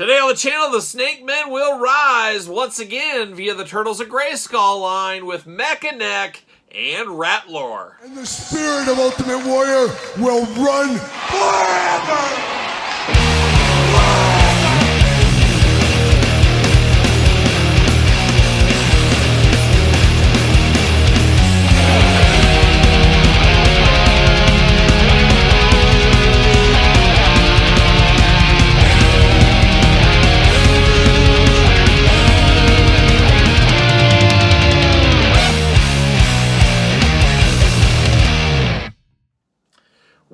Today on the channel, the Snake Men will rise once again via the Turtles of Grayskull line with Mekaneck and Rattlor. And the spirit of Ultimate Warrior will run forever!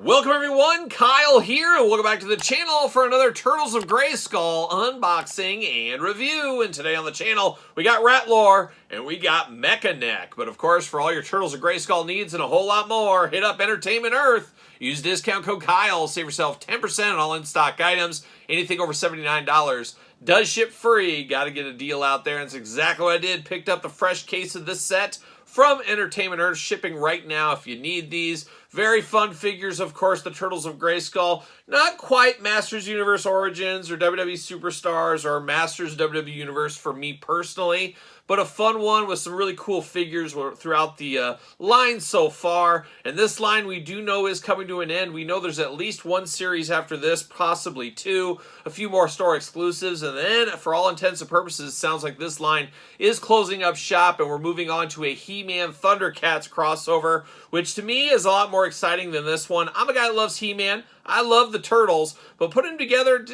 Welcome everyone, Kyle here, and welcome back to the channel for another Turtles of Grayskull unboxing and review. And today on the channel, we got Rattlor and we got Mekaneck. But of course, for all your Turtles of Grayskull needs and a whole lot more, hit up Entertainment Earth. Use discount code Kyle, save yourself 10% on all in-stock items. Anything over $79 does ship free. Got to get a deal out there, and it's exactly what I did. Picked up the fresh case of this set from Entertainment Earth, shipping right now if you need these. Very fun figures, of course, the Turtles of Grayskull. Not quite Masters Universe Origins or WWE Superstars or Masters WWE Universe for me personally, but a fun one with some really cool figures throughout the line so far. And this line we do know is coming to an end. We know there's at least one series after this, possibly two, a few more store exclusives, and then for all intents and purposes, it sounds like this line is closing up shop and we're moving on to a He-Man Thundercats crossover, which to me is a lot more exciting than this one. I'm a guy that loves He-Man. I love the Turtles, but putting them together,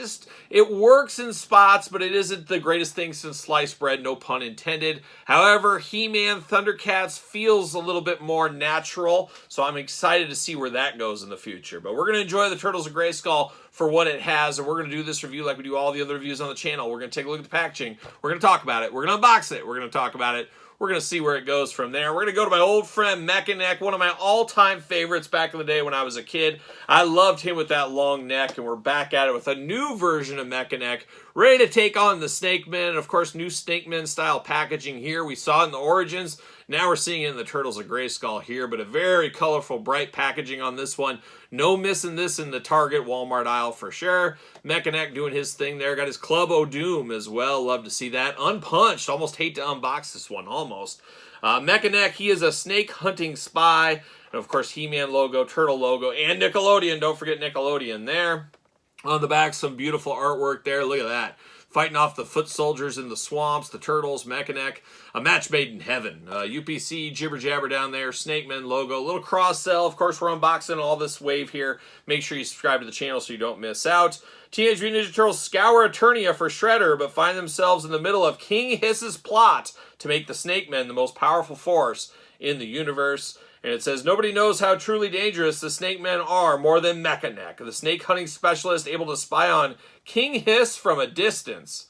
it works in spots, but it isn't the greatest thing since sliced bread, no pun intended. However, He-Man Thundercats feels a little bit more natural, so I'm excited to see where that goes in the future. But we're going to enjoy the Turtles of Grayskull for what it has, and we're going to do this review like we do all the other reviews on the channel. We're going to take a look at the packaging. We're going to talk about it. We're going to unbox it. We're going to talk about it. We're going to see where it goes from there. We're going to go to my old friend Mekaneck, one of my all-time favorites back in the day when I was a kid. I loved him with that long neck, and we're back at it with a new version of Mekaneck, ready to take on the Snake Men. And of course, new Snake Men style packaging here. We saw it in the Origins. Now we're seeing it in the Turtles of Grayskull here, but a very colorful, bright packaging on this one. No missing this in the Target Walmart aisle for sure. Mekaneck doing his thing there. Got his Club O'Doom as well. Love to see that. Unpunched. Almost hate to unbox this one, almost. Mekaneck, he is a snake hunting spy. And of course, He-Man logo, Turtle logo, and Nickelodeon. Don't forget Nickelodeon there. On the back, some beautiful artwork there. Look at that. Fighting off the foot soldiers in the swamps, the Turtles, Mekaneck, a match made in heaven. UPC, jibber jabber down there, Snake Men logo, little cross sell. Of course, we're unboxing all this wave here. Make sure you subscribe to the channel so you don't miss out. Teenage Mutant Ninja Turtles scour Eternia for Shredder, but find themselves in the middle of King Hiss's plot to make the Snake Men the most powerful force in the universe. And it says, nobody knows how truly dangerous the Snake Men are more than Mekaneck, the snake hunting specialist able to spy on King Hiss from a distance.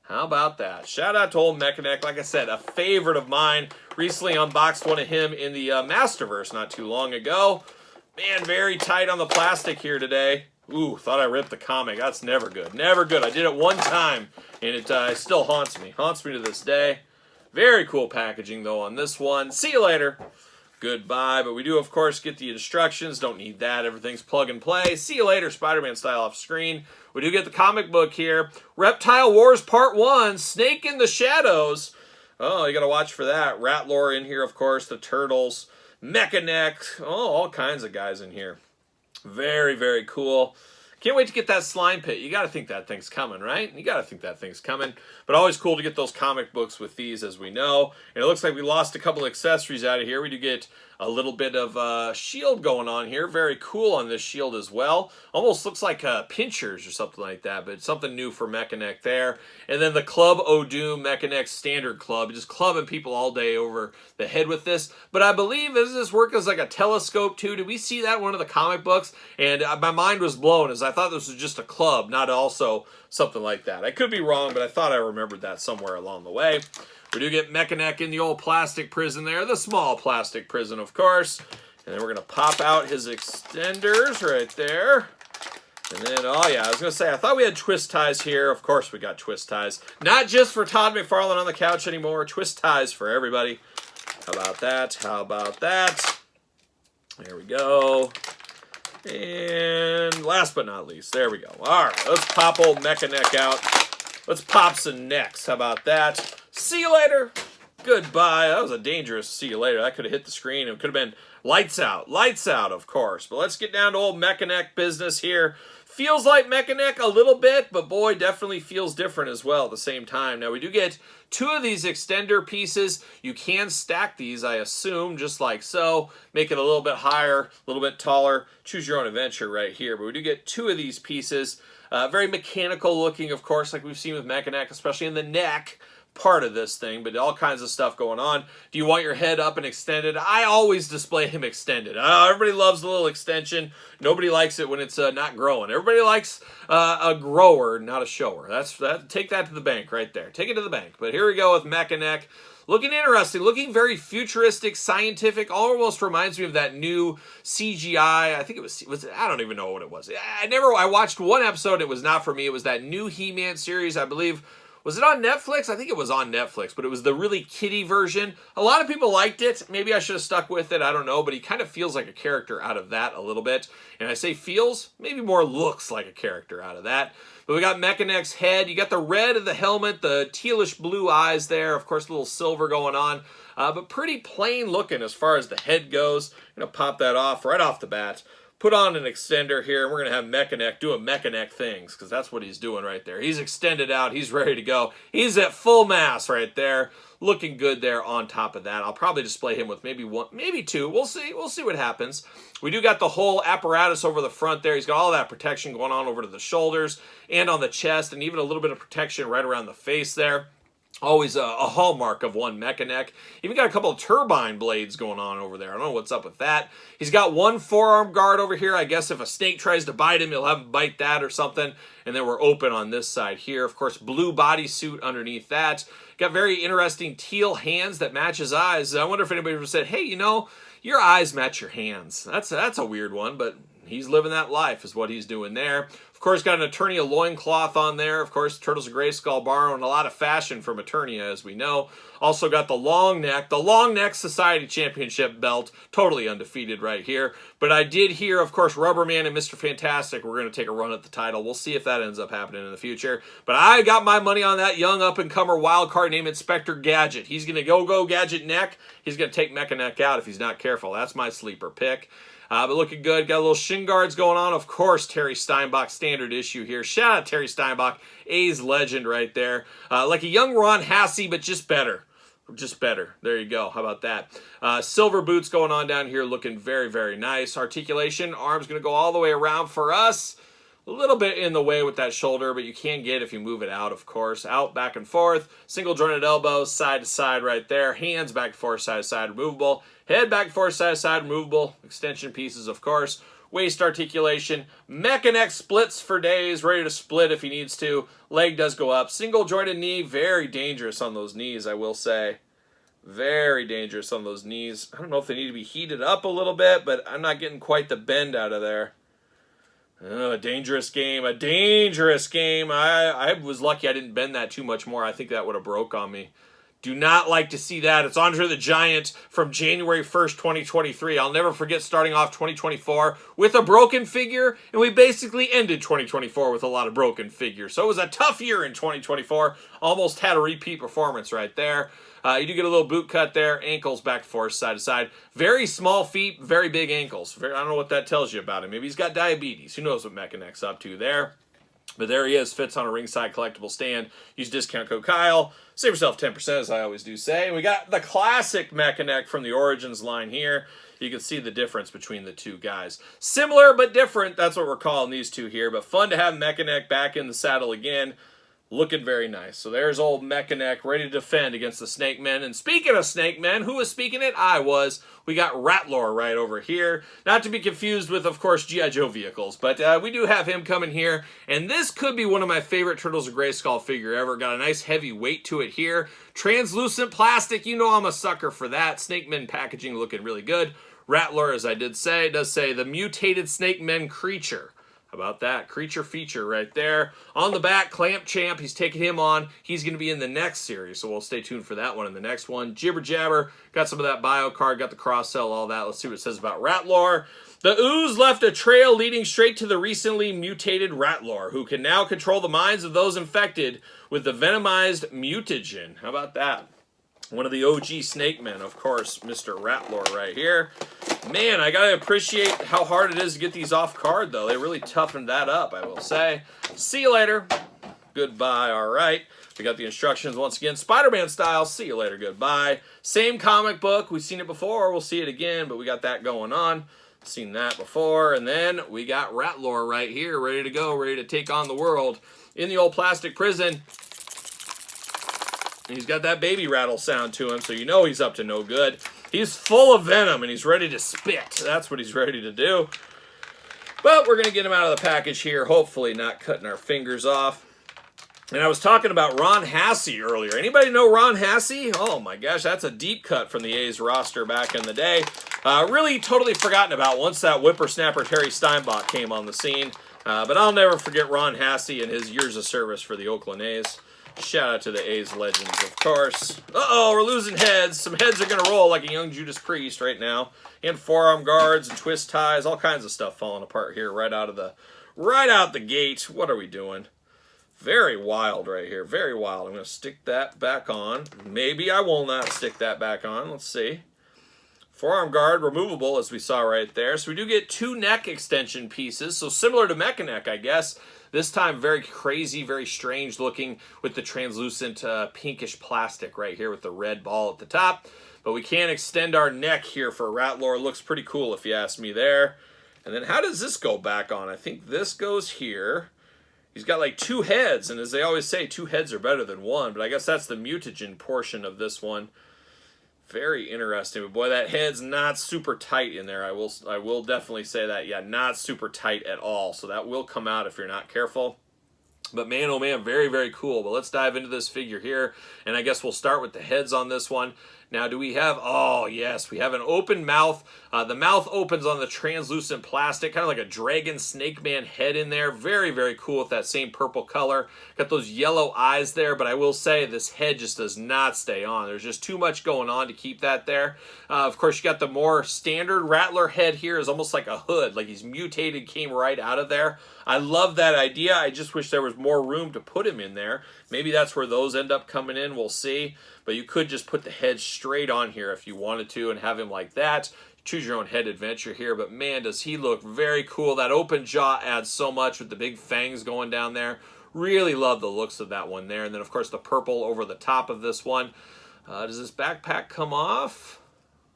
How about that? Shout out to old Mekaneck. Like I said, a favorite of mine. Recently unboxed one of him in the Masterverse not too long ago. Man, very tight on the plastic here today. Ooh, thought I ripped the comic. That's never good. Never good. I did it one time, and it still haunts me. Haunts me to this day. Very cool packaging, though, on this one. See you later. Goodbye, but we do, of course, get the instructions. Don't need that. Everything's plug and play. See you later, Spider-Man style off screen. We do get the comic book here. Reptile Wars Part 1, Snake in the Shadows. Oh, you got to watch for that. Rattlor in here, of course, the Turtles, Mekaneck. Oh, all kinds of guys in here. Very, very cool. Can't wait to get that slime pit. You got to think that thing's coming, right? You got to think that thing's coming. But always cool to get those comic books with these, as we know. And it looks like we lost a couple accessories out of here. We do get a little bit of shield going on here. Very cool on this shield as well. Almost looks like pinchers or something like that, but something new for Mekaneck there. And then the Club O'Doom Mekaneck Standard Club. Just clubbing people all day over the head with this. But I believe, does this work as like a telescope too? Did we see that in one of the comic books? And my mind was blown as I thought this was just a club, not also something like that. I could be wrong, but I thought I remembered that somewhere along the way. We do get Mekaneck in the old plastic prison there, the small plastic prison, of course. And then we're going to pop out his extenders right there. And then, oh yeah, I was going to say, I thought we had twist ties here. Of course we got twist ties. Not just for Todd McFarlane on the couch anymore. Twist ties for everybody. How about that? How about that? There we go. And last but not least, there we go. All right, let's pop old Mekaneck out. Let's pop some necks. How about that? See you later. Goodbye. That was a dangerous see you later. That could have hit the screen. It could have been lights out. Lights out, of course. But let's get down to old Mekaneck business here. Feels like Mekaneck a little bit, but boy, definitely feels different as well at the same time. Now, we do get 2 of these extender pieces. You can stack these, I assume, just like so. Make it a little bit higher, a little bit taller. Choose your own adventure right here. But we do get 2 of these pieces. Very mechanical looking, of course, like we've seen with Mekaneck, especially in the neck part of this thing, but all kinds of stuff going on. Do you want your head up and extended? I always display him extended. Everybody loves the little extension. Nobody likes it when it's not growing. Everybody likes a grower, not a shower. Take that to the bank right there. Take it to the bank. But here we go with Mekaneck. Looking interesting, looking very futuristic, scientific, almost reminds me of that new CGI. I think it was I don't even know what it was. I watched one episode, it was not for me. It was that new He-Man series, I believe. Was it on Netflix? I think it was on Netflix, but it was the really kiddie version. A lot of people liked it. Maybe I should have stuck with it. I don't know, but he kind of feels like a character out of that a little bit. And I say feels, maybe more looks like a character out of that. But we got Mekaneck's head. You got the red of the helmet, the tealish blue eyes there. Of course, a little silver going on. But pretty plain looking as far as the head goes. I'm going to pop that off right off the bat. Put on an extender here, and we're going to have Mekaneck doing Mekaneck things, because that's what he's doing right there. He's extended out. He's ready to go. He's at full mass right there. Looking good there on top of that. I'll probably display him with maybe 1, maybe 2. We'll see. We'll see what happens. We do got the whole apparatus over the front there. He's got all that protection going on over to the shoulders and on the chest, and even a little bit of protection right around the face there. Always a hallmark of one Mekaneck. Even got a couple of turbine blades going on over there. I don't know what's up with that. He's got one forearm guard over here. I guess if a snake tries to bite him, he'll have him bite that or something. And then we're open on this side here. Of course, blue bodysuit underneath that. Got very interesting teal hands that match his eyes. I wonder if anybody ever said, hey, you know, your eyes match your hands. That's a weird one, but he's living that life is what he's doing there. Of course, got an Eternia loincloth on there. Of course, Turtles of Grayskull borrowing a lot of fashion from Eternia, as we know. Also got the long neck Society Championship belt. Totally undefeated right here. But I did hear, of course, Rubberman and Mr. Fantastic were going to take a run at the title. We'll see if that ends up happening in the future. But I got my money on that young up-and-comer wild card named Inspector Gadget. He's going to go Gadget neck. He's going to take Mekaneck out if he's not careful. That's my sleeper pick. But looking good. Got a little shin guards going on. Of course, Terry Steinbach standard issue here. Shout out Terry Steinbach. A's legend right there. Like a young Ron Hassey, but just better. Just better. There you go. How about that? Silver boots going on down here. Looking very, very nice. Articulation. Arm's going to go all the way around for us. A little bit in the way with that shoulder, but you can get if you move it out, of course. Out, back and forth. Single jointed elbows, side to side right there. Hands back and forth, side to side, removable. Head back and forth, side to side, removable. Extension pieces, of course. Waist articulation. Mekaneck splits for days, ready to split if he needs to. Leg does go up. Single jointed knee, very dangerous on those knees, I will say. Very dangerous on those knees. I don't know if they need to be heated up a little bit, but I'm not getting quite the bend out of there. A dangerous game, a dangerous game. I was lucky I didn't bend that too much more. I think that would have broke on me. Do not like to see that. It's Andre the Giant from January 1st, 2023. I'll never forget starting off 2024 with a broken figure, and we basically ended 2024 with a lot of broken figures. So it was a tough year in 2024. Almost had a repeat performance right there. You do get a little boot cut there. Ankles back and forth, side to side. Very small feet, very big ankles. I don't know what that tells you about him. Maybe he's got diabetes. Who knows what Mekaneck's up to there. But there he is, fits on a ringside collectible stand. Use discount code Kyle. Save yourself 10%, as I always do say. And we got the classic Mekaneck from the Origins line here. You can see the difference between the two guys. Similar but different, that's what we're calling these two here. But fun to have Mekaneck back in the saddle again. Looking very nice. So there's old Mekaneck ready to defend against the Snake Men. And speaking of Snake Men, who was speaking it? I was. We got Rattlor right over here. Not to be confused with, of course, G.I. Joe vehicles. But we do have him coming here. And this could be one of my favorite Turtles of Grayskull figure ever. Got a nice heavy weight to it here. Translucent plastic. You know I'm a sucker for that. Snake Men packaging looking really good. Rattlor, as I did say, does say the mutated Snake Men creature. How about that? Creature feature right there. On the back, Clamp Champ. He's taking him on. He's going to be in the next series, so we'll stay tuned for that one in the next one. Jibber Jabber. Got some of that bio card. Got the cross-sell, all that. Let's see what it says about Rattlor. The ooze left a trail leading straight to the recently mutated Rattlor, who can now control the minds of those infected with the venomized mutagen. How about that? One of the OG snake men, of course, Mr. Rattlor right here. Man, I gotta appreciate how hard it is to get these off card, though. They really toughened that up, I will say. See you later. Goodbye, all right. We got the instructions once again, Spider-Man style. See you later, goodbye. Same comic book. We've seen it before. We'll see it again, but we got that going on. Seen that before. And then we got Rattlor right here, ready to go, ready to take on the world in the old plastic prison. And he's got that baby rattle sound to him, so you know he's up to no good. He's full of venom, and he's ready to spit. That's what he's ready to do. But we're going to get him out of the package here, hopefully not cutting our fingers off. And I was talking about Ron Hassey earlier. Anybody know Ron Hassey? Oh my gosh, that's a deep cut from the A's roster back in the day. Really totally forgotten about once that whippersnapper Terry Steinbach came on the scene. But I'll never forget Ron Hassey and his years of service for the Oakland A's. Shout out to the A's legends, of course. Uh-oh, we're losing heads. Some heads are going to roll like a young Judas Priest right now. And forearm guards and twist ties, all kinds of stuff falling apart here right out the gate. What are we doing? Very wild right here. Very wild. I'm going to stick that back on. Maybe I will not stick that back on. Let's see. Forearm guard removable, as we saw right there. So we do get 2 neck extension pieces. So similar to Mekaneck, I guess. This time very crazy, very strange looking with the translucent pinkish plastic right here with the red ball at the top. But we can extend our neck here for Rattlor. Looks pretty cool if you ask me there. And then how does this go back on? I think this goes here. He's got like 2 heads, and as they always say, 2 heads are better than 1. But I guess that's the mutagen portion of this one. Very interesting. But boy, that head's not super tight in there. I will definitely say that. Yeah, not super tight at all. So that will come out if you're not careful. But man, oh man, very, very cool. But let's dive into this figure here. And I guess we'll start with the heads on this one. Now, do we have, oh yes, we have an open mouth. The mouth opens on the translucent plastic, kind of like a dragon snake man head in there. Very, very cool with that same purple color. Got those yellow eyes there, but I will say this head just does not stay on. There's just too much going on to keep that there. Of course, you got the more standard Rattlor head here is almost like a hood, like he's mutated, came right out of there. I love that idea. I just wish there was more room to put him in there. Maybe that's where those end up coming in. We'll see. But you could just put the head straight on here if you wanted to and have him like that. Choose your own head adventure here. But man, does he look very cool. That open jaw adds so much with the big fangs going down there. Really love the looks of that one there. And then, of course, the purple over the top of this one. Does this backpack come off?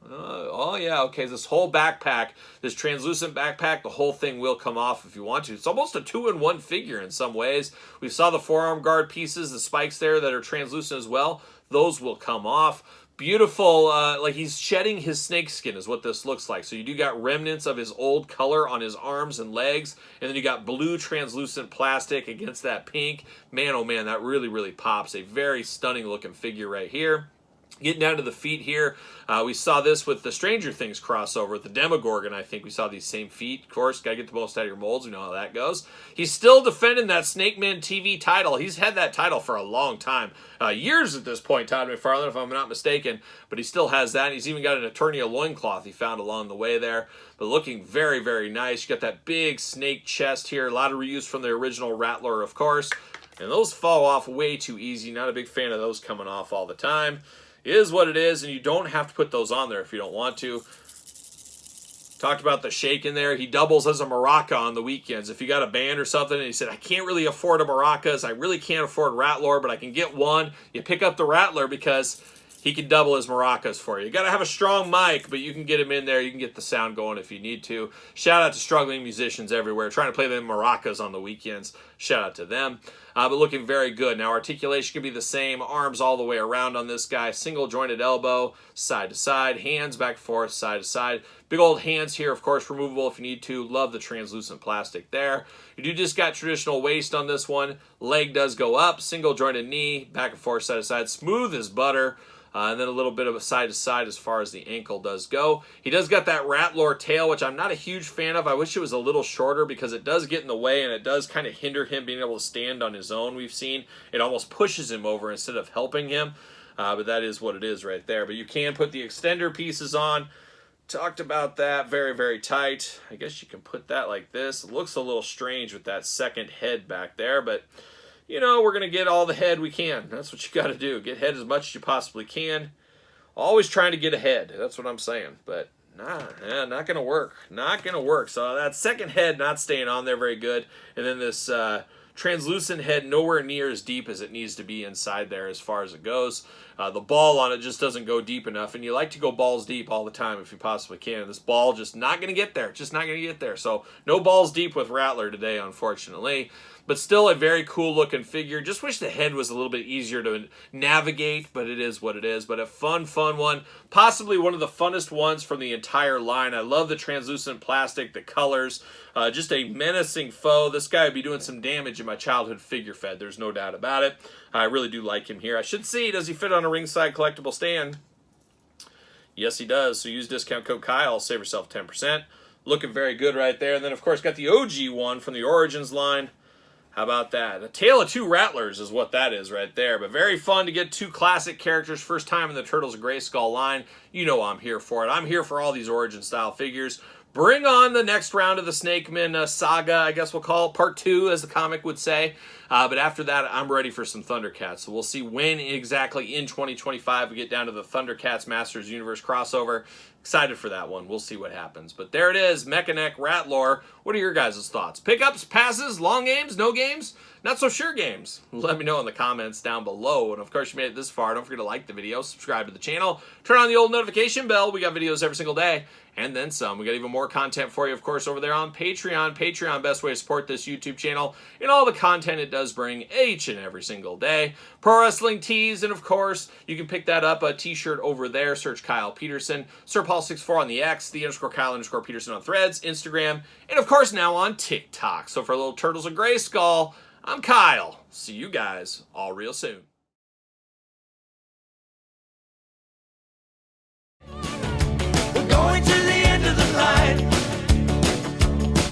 Oh yeah, okay, this whole backpack, this translucent backpack, the whole thing will come off if you want to. It's almost a 2-in-1 figure in some ways. We saw the forearm guard pieces, the spikes there that are translucent as well. Those will come off. Beautiful, like he's shedding his snake skin is what this looks like. So you do got remnants of his old color on his arms and legs, and then you got blue translucent plastic against that pink. Man, oh man, that really, really pops. A very stunning looking figure right here. Getting down to the feet here, we saw this with the Stranger Things crossover with the Demogorgon. I think we saw these same feet. Of course, got to get the most out of your molds. We know how that goes. He's still defending that Snake Man TV title. He's had that title for a long time. Years at this point, Todd McFarlane, if I'm not mistaken. But he still has that. He's even got an Eternia loincloth he found along the way there. But looking very, very nice. You got that big snake chest here. A lot of reuse from the original Rattlor, of course. And those fall off way too easy. Not a big fan of those coming off all the time. It is what it is, and you don't have to put those on there if you don't want to. Talked about the shake in there. He doubles as a maraca on the weekends. If you got a band or something and he said, I can't really afford a maracas, I really can't afford Rattlor, but I can get one. You pick up the Rattlor because he can double his maracas for you. You got to have a strong mic, but you can get him in there. You can get the sound going if you need to. Shout out to struggling musicians everywhere trying to play them maracas on the weekends. Shout out to them. But looking very good. Now, articulation can be the same. Arms all the way around on this guy. Single jointed elbow, side to side. Hands back and forth, side to side. Big old hands here, of course, removable if you need to. Love the translucent plastic there. You do just got traditional waist on this one. Leg does go up. Single jointed knee, back and forth, side to side. Smooth as butter. And then a little bit of a side-to-side as far as the ankle does go. He does got that Rattlor tail, which I'm not a huge fan of. I wish it was a little shorter because it does get in the way and it does kind of hinder him being able to stand on his own, we've seen. It almost pushes him over instead of helping him. But that is what it is right there. But you can put the extender pieces on. talked about that. Very, very tight. I guess you can put that like this. It looks a little strange with that second head back there, but you know, we're going to get all the head we can. That's what you got to do. Get head as much as you possibly can. Always trying to get ahead. That's what I'm saying. But nah, not going to work. Not going to work. So that second head not staying on there very good. And then this translucent head nowhere near as deep as it needs to be inside there as far as it goes. The ball on it just doesn't go deep enough. And you like to go balls deep all the time if you possibly can. This ball just not going to get there. Just not going to get there. So no balls deep with Rattler today, unfortunately. But still a very cool looking figure. Just wish the head was a little bit easier to navigate, but it is what it is. But a fun one. Possibly one of the funnest ones from the entire line. I love the translucent plastic, the colors. Just a menacing foe. This guy would be doing some damage in my childhood figure fed. There's no doubt about it. I really do like him here. I should see, does he fit on a ringside collectible stand? Yes, he does. So use discount code Kyle. Save yourself 10%. Looking very good right there. And then, of course, got the OG one from the Origins line. How about that? A tale of two Rattlers is what that is right there. But very fun to get two classic characters. First time in the Turtles of Grayskull line. You know I'm here for it. I'm here for all these Origin-style figures. Bring on the next round of the Snakeman saga, I guess we'll call it. Part 2, as the comic would say. But after that, I'm ready for some Thundercats. So we'll see when exactly in 2025 we get down to the Thundercats Masters Universe crossover. Excited for that one. We'll see what happens. But there it is, Mekaneck, Rattlor. What are your guys' thoughts? Pickups, passes, long games, no games? Not so sure games? Let me know in the comments down below. And of course, you made it this far. Don't forget to like the video, subscribe to the channel, turn on the old notification bell. We got videos every single day. And then some. We got even more content for you, of course, over there on Patreon. Patreon, best way to support this YouTube channel and all the content it does bring each and every single day. Pro wrestling tees, and of course, you can pick that up, a t-shirt over there. Search Kyle Peterson. SirPaul64 on the X, the _Kyle_Peterson on Threads, Instagram, and of course now on TikTok. So for little Turtles of Grayskull, I'm Kyle. See you guys all real soon.